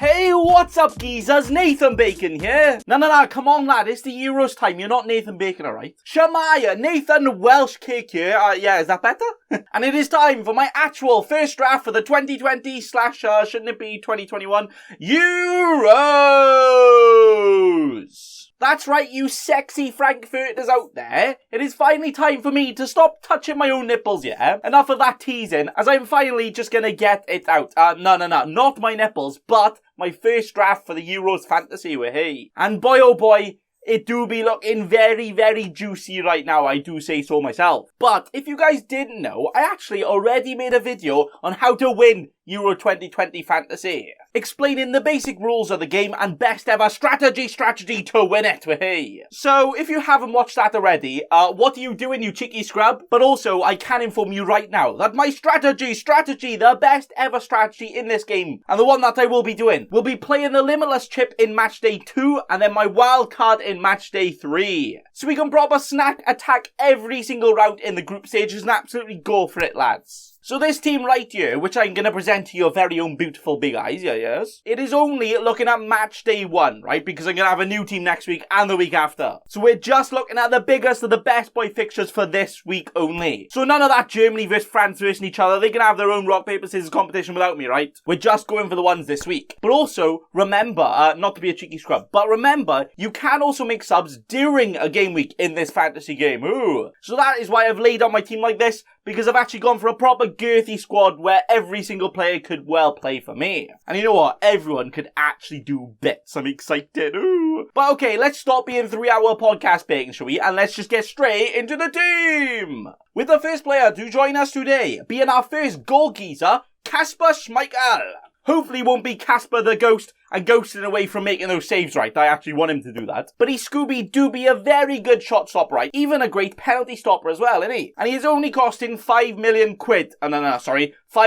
Hey, what's up, geezers? Nathan Bacon here. No, come on, lad. It's the Euros time. You're not Nathan Bacon, alright? Shamaya, Nathan Welsh Cake here. Yeah, is that better? And it is time for my actual first draft for the 2020 / shouldn't it be 2021 Euros. That's right, you sexy Frankfurters out there. It is finally time for me to stop touching my own nipples, yeah? Enough of that teasing, as I'm finally just gonna get it out. No, not my nipples, but my first draft for the Euros fantasy, hey. And boy, oh boy, it do be looking very, very juicy right now, I do say so myself. But if you guys didn't know, I actually already made a video on how to win Euro 2020 fantasy, explaining the basic rules of the game and best ever strategy to win it, hey. So if you haven't watched that already, what are you doing, you cheeky scrub? But also, I can inform you right now that my strategy, the best ever strategy in this game, and the one that I will be doing, will be playing the limitless chip in match day 2, and then my wild card in match day 3. So we can proper snack attack every single round in the group stages and absolutely go for it, lads. So this team right here, which I'm going to present to your very own beautiful big eyes, yes? It is only looking at match day 1, right? Because I'm going to have a new team next week and the week after. So we're just looking at the biggest of the best boy fixtures for this week only. So none of that Germany versus France versus each other. They can have their own rock, paper, scissors competition without me, right? We're just going for the ones this week. But also, remember, not to be a cheeky scrub, but remember, you can also make subs during a game week in this fantasy game. Ooh. So that is why I've laid out my team like this, because I've actually gone for a proper girthy squad where every single player could well play for me. And you know what? Everyone could actually do bits. I'm excited. Ooh. But okay, let's stop being 3-hour podcast baiting, shall we? And let's just get straight into the team. With the first player to join us today, being our first goal geezer, Kasper Schmeichel. Hopefully he won't be Casper the Ghost and ghosting away from making those saves, right? I actually want him to do that. But he's Scooby-Dooby, a very good shot stopper, right? Even a great penalty stopper as well, isn't he? And he is only costing 5 million quid. 5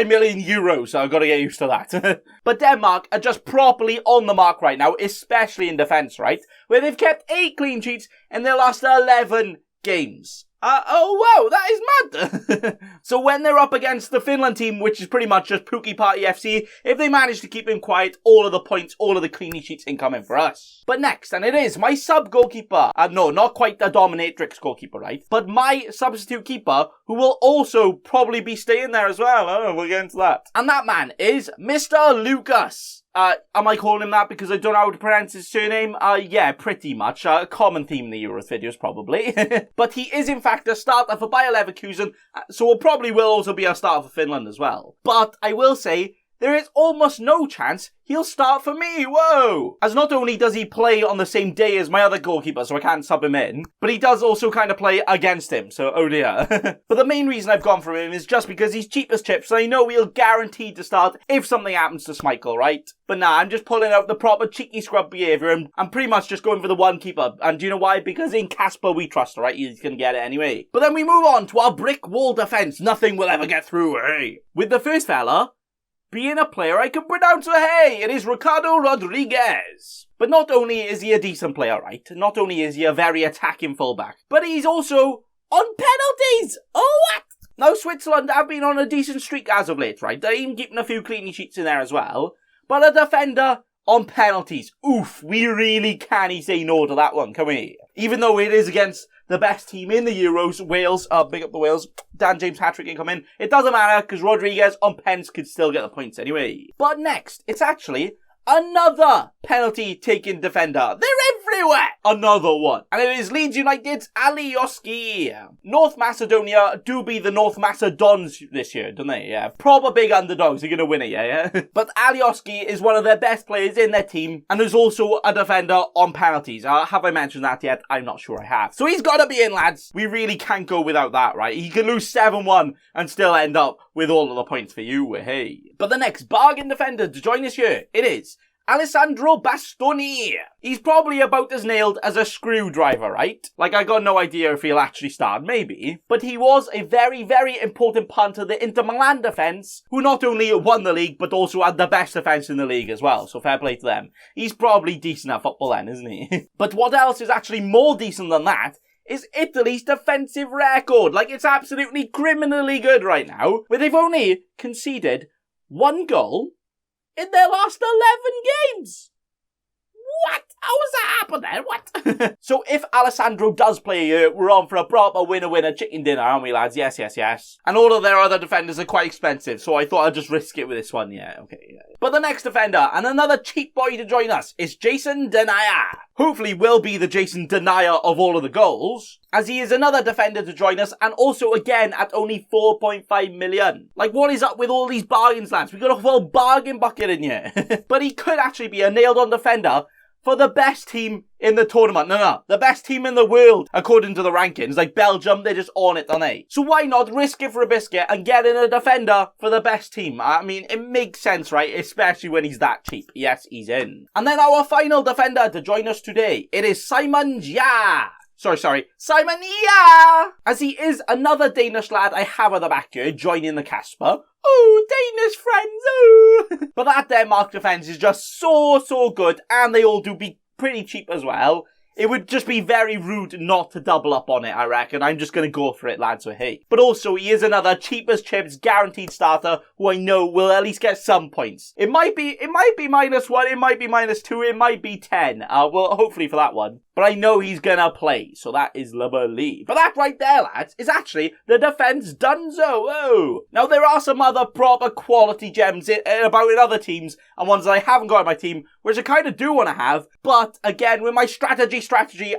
million euros, so I've got to get used to that. But Denmark are just properly on the mark right now, especially in defence, right? Where they've kept 8 clean sheets in their last 11 games. Oh wow, that is mad. So when they're up against the Finland team, which is pretty much just Pookie Party FC, if they manage to keep him quiet, all of the points, all of the clean sheets incoming for us. But next, and it is my sub goalkeeper. No, not quite the dominatrix goalkeeper, right? But my substitute keeper, who will also probably be staying there as well. Oh, we'll get into that. And that man is Mr. Lucas. Am I calling him that because I don't know how to pronounce his surname? Yeah, pretty much. A common theme in the Euros videos, probably. But he is, in fact, a starter for Bayer Leverkusen, so will probably also be a starter for Finland as well. But I will say, there is almost no chance he'll start for me, whoa! As not only does he play on the same day as my other goalkeeper, so I can't sub him in, but he does also kind of play against him, so oh dear. But the main reason I've gone for him is just because he's cheap as chips, and I know he'll guaranteed to start if something happens to Schmeichel, right? But nah, I'm just pulling out the proper cheeky scrub behaviour, and I'm pretty much just going for the one keeper. And do you know why? Because in Casper we trust, right? He's gonna get it anyway. But then we move on to our brick wall defence. Nothing will ever get through, hey? With the first fella being a player I can pronounce, hey, it is Ricardo Rodriguez. But not only is he a decent player, right? Not only is he a very attacking fullback, but he's also on penalties. Oh, what? Now, Switzerland have been on a decent streak as of late, right? They're even keeping a few clean sheets in there as well. But a defender on penalties. Oof, we really can't say no to that one, can we? Even though it is against the best team in the Euros, Wales, big up the Wales, Dan James hat-trick can come in. It doesn't matter, because Rodriguez on pens could still get the points anyway. But next, it's actually another penalty-taking defender. They're everywhere! Another one. And it is Leeds United's Alioski. North Macedonia do be the North Macedons this year, don't they? Yeah. Proper big underdogs. They're going to win it, yeah? But Alioski is one of their best players in their team, and is also a defender on penalties. Have I mentioned that yet? I'm not sure I have. So he's got to be in, lads. We really can't go without that, right? He can lose 7-1 and still end up with all of the points for you, hey. But the next bargain defender to join this year, it is Alessandro Bastogne. He's probably about as nailed as a screwdriver, right? Like, I got no idea if he'll actually start, maybe. But he was a very, very important part to the Inter Milan defence, who not only won the league, but also had the best defence in the league as well. So fair play to them. He's probably decent at football then, isn't he? But what else is actually more decent than that is Italy's defensive record. Like, it's absolutely criminally good right now, where they've only conceded 1 goal in their last 11 games. What? How has that happened then? What? So if Alessandro does play here, we're on for a proper winner-winner chicken dinner, aren't we, lads? Yes, yes, yes. And all of their other defenders are quite expensive, so I thought I'd just risk it with this one. Yeah, okay. Yeah. But the next defender, and another cheap boy to join us, is Jason Denier. Hopefully will be the Jason Denier of all of the goals, as he is another defender to join us, and also again at only 4.5 million. Like, what is up with all these bargains, lads? We got a full bargain bucket in here. But he could actually be a nailed-on defender for the best team in the tournament. No, the best team in the world, according to the rankings. Like Belgium, they're just on it, aren't they? So why not risk it for a biscuit and get in a defender for the best team? I mean, it makes sense, right? Especially when he's that cheap. Yes, he's in. And then our final defender to join us today, it is Simon Jia. Simon Jia! As he is another Danish lad I have at the back here, joining the Casper. Oh, Danish friends, oh! But that Denmark defence is just so good, and they all do be pretty cheap as well. It would just be very rude not to double up on it, I reckon. I'm just going to go for it, lads, so hey. But also, he is another cheap as chips guaranteed starter who I know will at least get some points. It might be -1, it might be -2, it might be 10. Well, hopefully for that one. But I know he's going to play, so that is lovely. But that right there, lads, is actually the defence donezo. Whoa. Now, there are some other proper quality gems about in other teams, and ones that I haven't got in my team, which I kind of do want to have. But, again, with my strategy,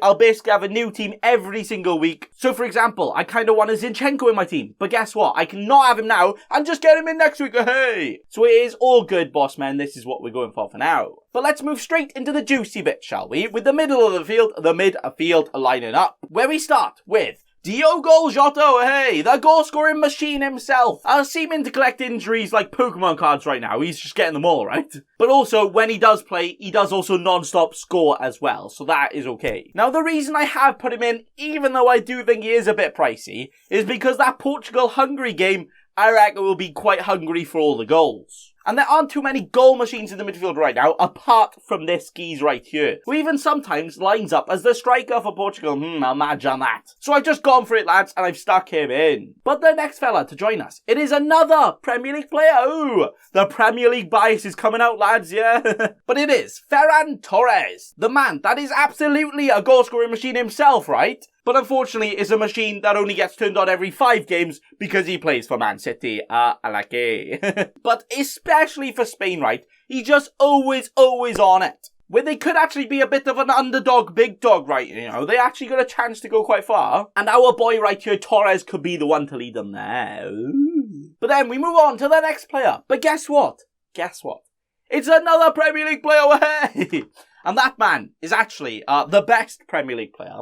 I'll basically have a new team every single week. So, for example, I kind of want a Zinchenko in my team. But guess what? I can not have him now and just get him in next week. Hey! So it is all good, boss man. This is what we're going for now. But let's move straight into the juicy bit, shall we? With the middle of the field, the midfield lining up. Where we start with Diogo Jotto, hey, the goal-scoring machine himself. Seeming to collect injuries like Pokemon cards right now. He's just getting them all, right? But also, when he does play, he does also non-stop score as well. So that is okay. Now, the reason I have put him in, even though I do think he is a bit pricey, is because that Portugal-Hungary game, I reckon, will be quite hungry for all the goals. And there aren't too many goal machines in the midfield right now, apart from this geese right here, who even sometimes lines up as the striker for Portugal. Imagine that. So I've just gone for it, lads, and I've stuck him in. But the next fella to join us, it is another Premier League player. Ooh, the Premier League bias is coming out, lads, yeah? But it is Ferran Torres, the man that is absolutely a goal-scoring machine himself, right? But unfortunately, it's a machine that only gets turned on every 5 games because he plays for Man City. I like it. But especially for Spain, right? He's just always on it. Where they could actually be a bit of an underdog, big dog, right? You know, they actually got a chance to go quite far. And our boy right here, Torres, could be the one to lead them there. Ooh. But then we move on to the next player. But guess what? It's another Premier League player. Hey! And that man is actually the best Premier League player.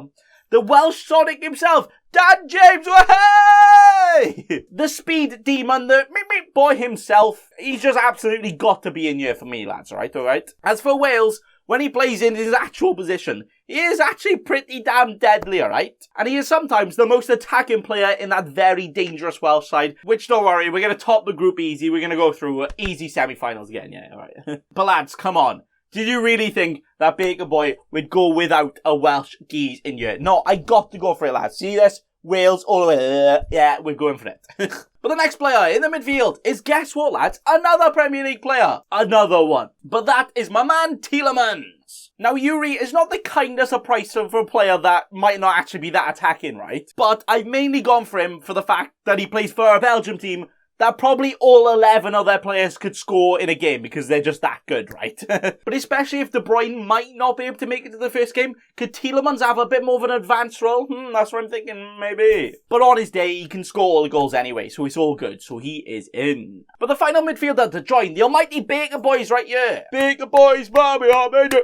The Welsh Sonic himself, Dan James, hey! The speed demon, the boy himself. He's just absolutely got to be in here for me, lads, alright? As for Wales, when he plays in his actual position, he is actually pretty damn deadly, alright? And he is sometimes the most attacking player in that very dangerous Welsh side, which, don't worry, we're going to top the group easy. We're going to go through easy semi-finals again, yeah, alright? But lads, come on. Did you really think that Baker Boy would go without a Welsh geese in here? No, I got to go for it, lads. See this? Wales all the way there. Yeah, we're going for it. But the next player in the midfield is, guess what, lads? Another Premier League player. Another one. But that is my man, Tielemans. Now, Yuri is not the kindest of price for a player that might not actually be that attacking, right? But I've mainly gone for him for the fact that he plays for a Belgium team that probably all 11 of their players could score in a game because they're just that good, right? But especially if De Bruyne might not be able to make it to the first game, could Tielemans have a bit more of an advanced role? That's what I'm thinking, maybe. But on his day, he can score all the goals anyway, so it's all good. So he is in. But the final midfielder to join, the almighty Baker Boys right here. Baker Boys, Bobby, Baker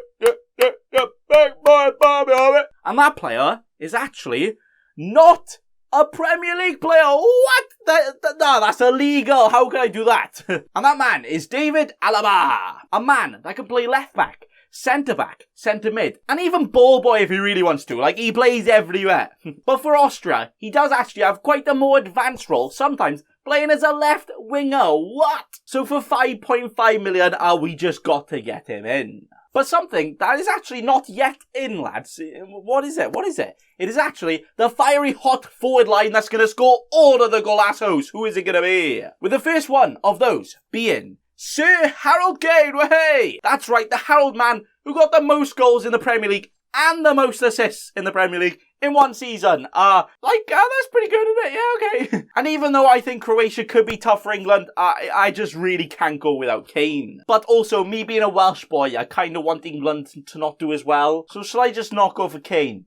Boys, Bobby. And that player is actually not a Premier League player. What? No, that's illegal. How can I do that? And that man is David Alaba. A man that can play left back, centre back, centre mid, and even ball boy if he really wants to. Like, he plays everywhere. But for Austria, he does actually have quite a more advanced role, sometimes playing as a left winger. What? So for 5.5 million, we just got to get him in. But something that is actually not yet in, lads. What is it? It is actually the fiery hot forward line that's going to score all of the golassos. Who is it going to be? With the first one of those being Sir Harold Kane, hey! That's right, the Harold man who got the most goals in the Premier League and the most assists in the Premier League in one season. That's pretty good, isn't it? Yeah, okay. And even though I think Croatia could be tough for England, I just really can't go without Kane. But also, me being a Welsh boy, I kind of want England to not do as well. So shall I just not go for Kane?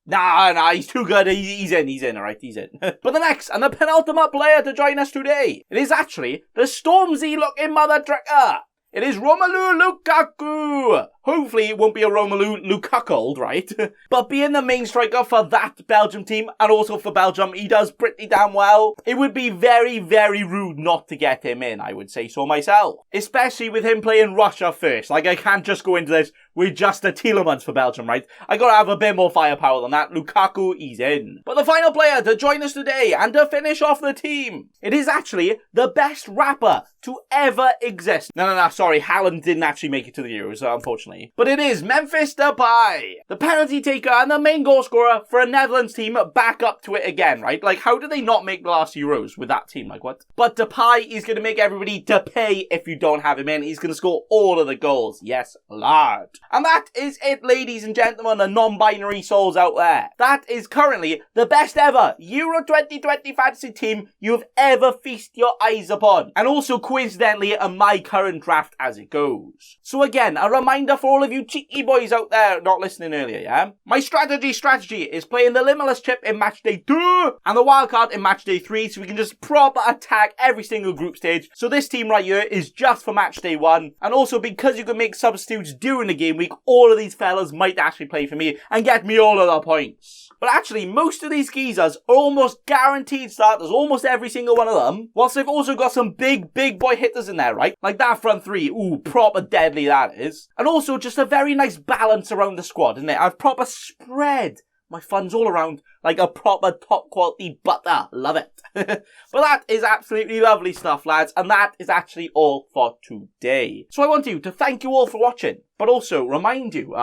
Nah, he's too good. He's in, alright, he's in. But the next and the penultimate player to join us today, it is actually the Stormzy-looking mother trucker. It is Romelu Lukaku. Hopefully it won't be a Romelu Lukaku, right? But being the main striker for that Belgium team, and also for Belgium, he does pretty damn well. It would be very, very rude not to get him in, I would say so myself. Especially with him playing Russia first. Like, I can't just go into this with just a Tielemans for Belgium, right? I gotta have a bit more firepower than that. Lukaku, he's in. But the final player to join us today, and to finish off the team, it is actually the best rapper to ever exist. No, sorry, Haaland didn't actually make it to the Euros, unfortunately. But it is Memphis Depay, the penalty taker and the main goal scorer for a Netherlands team, back up to it again, right? Like, how did they not make the last Euros with that team? Like, what? But Depay is going to make everybody to pay if you don't have him in. He's going to score all of the goals. Yes, lad. And that is it, ladies and gentlemen, the non-binary souls out there. That is currently the best ever Euro 2020 fantasy team you have ever feast your eyes upon. And also, coincidentally, my current draft as it goes. So again, a reminder for all of you cheeky boys out there not listening earlier, yeah? My strategy is playing the limitless chip in match day 2 and the wildcard in match day 3, so we can just proper attack every single group stage. So this team right here is just for match day 1. And also, because you can make substitutes during the game week, all of these fellas might actually play for me and get me all of the points. But actually, most of these geezers are almost guaranteed starters, almost every single one of them. Whilst they've also got some big boy hitters in there, right? Like that front three, ooh, proper deadly that is. And also just a very nice balance around the squad, isn't it? I've proper spread my funds all around like a proper top quality butter. Love it. But that is absolutely lovely stuff, lads. And that is actually all for today. So I want to thank you all for watching, but also remind you,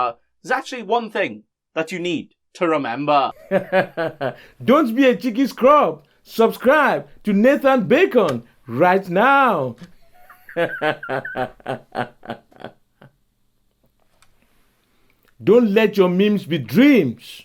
there's actually one thing that you need to remember. Don't be a cheeky scrub. Subscribe to Nathan Bacon right now. Don't let your memes be dreams.